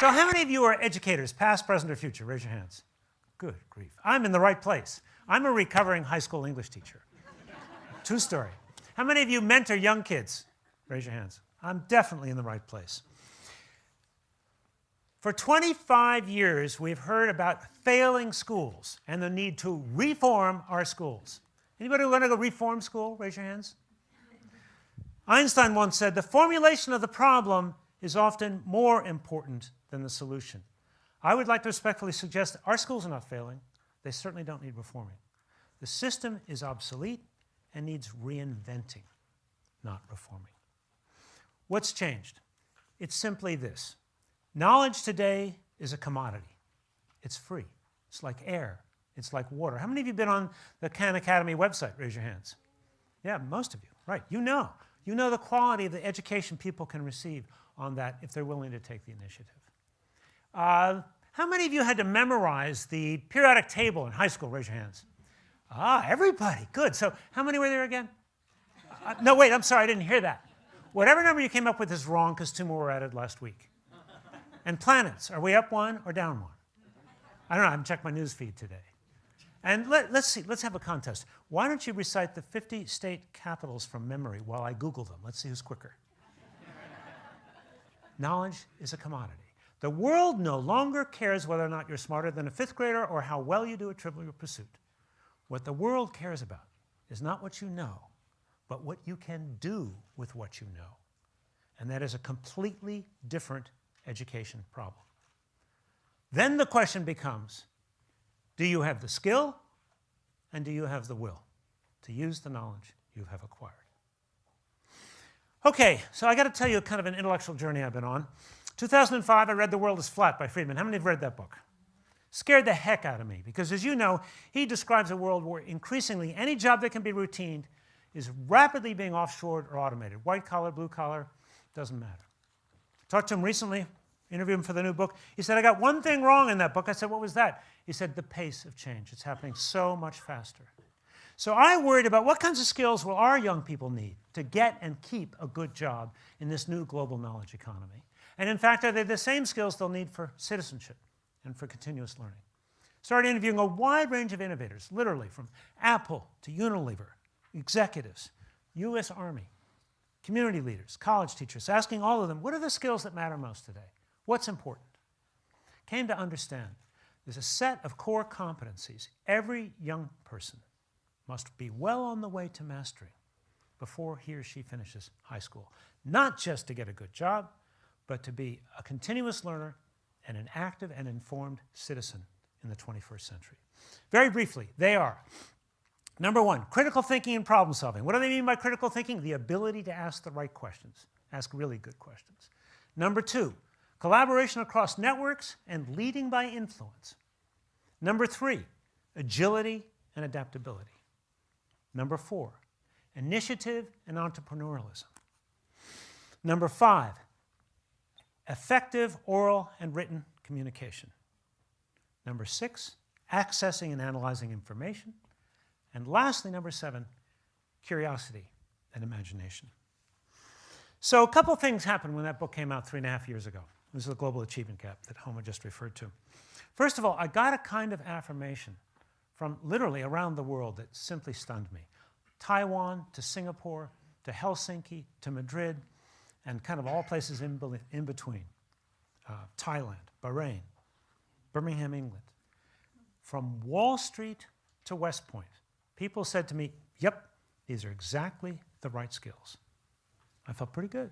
So how many of you are educators, past, present, or future? Raise your hands. Good grief. I'm in the right place. I'm a recovering high school English teacher. True story. How many of you mentor young kids? Raise your hands. I'm definitely in the right place. For 25 years, we've heard about failing schools and the need to reform our schools. Anybody want to go reform school? Raise your hands. Einstein once said, the formulation of the problem is often more important than the solution. I would like to respectfully suggest that our schools are not failing. They certainly don't need reforming. The system is obsolete and needs reinventing, not reforming. What's changed? It's simply this. Knowledge today is a commodity. It's free. It's like air. It's like water. How many of you have been on the Khan Academy website? Raise your hands. Yeah, most of you. Right. You know. You know the quality of the education people can receive on that if they're willing to take the initiative. How many of you had to memorize the periodic table in high school? Raise your hands. Ah, everybody. Good. So how many were there again? No, wait, I'm sorry, I didn't hear that. Whatever number you came up with is wrong because 2 more were added last week. And planets, are we up 1 or down 1? I don't know, I haven't checked my news feed today. And let's see, let's have a contest. Why don't you recite the 50 state capitals from memory while I Google them? Let's see who's quicker. Knowledge is a commodity. The world no longer cares whether or not you're smarter than a 5th grader or how well you do a Trivial Pursuit. What the world cares about is not what you know, but what you can do with what you know. And that is a completely different education problem. Then the question becomes, do you have the skill and do you have the will to use the knowledge you have acquired? Okay, so I got to tell you kind of an intellectual journey I've been on. 2005, I read The World is Flat by Friedman. How many have read that book? Scared the heck out of me because, as you know, he describes a world where increasingly any job that can be routine is rapidly being offshored or automated. White collar, blue collar, doesn't matter. Talked to him recently, interviewed him for the new book. He said, I got one thing wrong in that book. I said, what was that? He said, the pace of change. It's happening so much faster. So I worried about what kinds of skills will our young people need to get and keep a good job in this new global knowledge economy. And in fact, are they the same skills they'll need for citizenship and for continuous learning? Started interviewing a wide range of innovators, literally from Apple to Unilever, executives, US Army, community leaders, college teachers, asking all of them, what are the skills that matter most today? What's important? Came to understand there's a set of core competencies every young person must be well on the way to mastering before he or she finishes high school. Not just to get a good job, but to be a continuous learner and an active and informed citizen in the 21st century. Very briefly, they are, number 1, critical thinking and problem solving. What do they mean by critical thinking? The ability to ask the right questions, ask really good questions. Number 2, collaboration across networks and leading by influence. Number 3, agility and adaptability. Number 4, initiative and entrepreneurialism. Number 5, effective oral and written communication. Number 6, accessing and analyzing information. And lastly, number 7, curiosity and imagination. So a couple things happened when that book came out 3.5 years ago. This is the global achievement gap that Homer just referred to. First of all, I got a kind of affirmation from literally around the world that simply stunned me. Taiwan to Singapore to Helsinki to Madrid and kind of all places in between. Thailand, Bahrain, Birmingham, England. From Wall Street to West Point, people said to me, yep, these are exactly the right skills. I felt pretty good.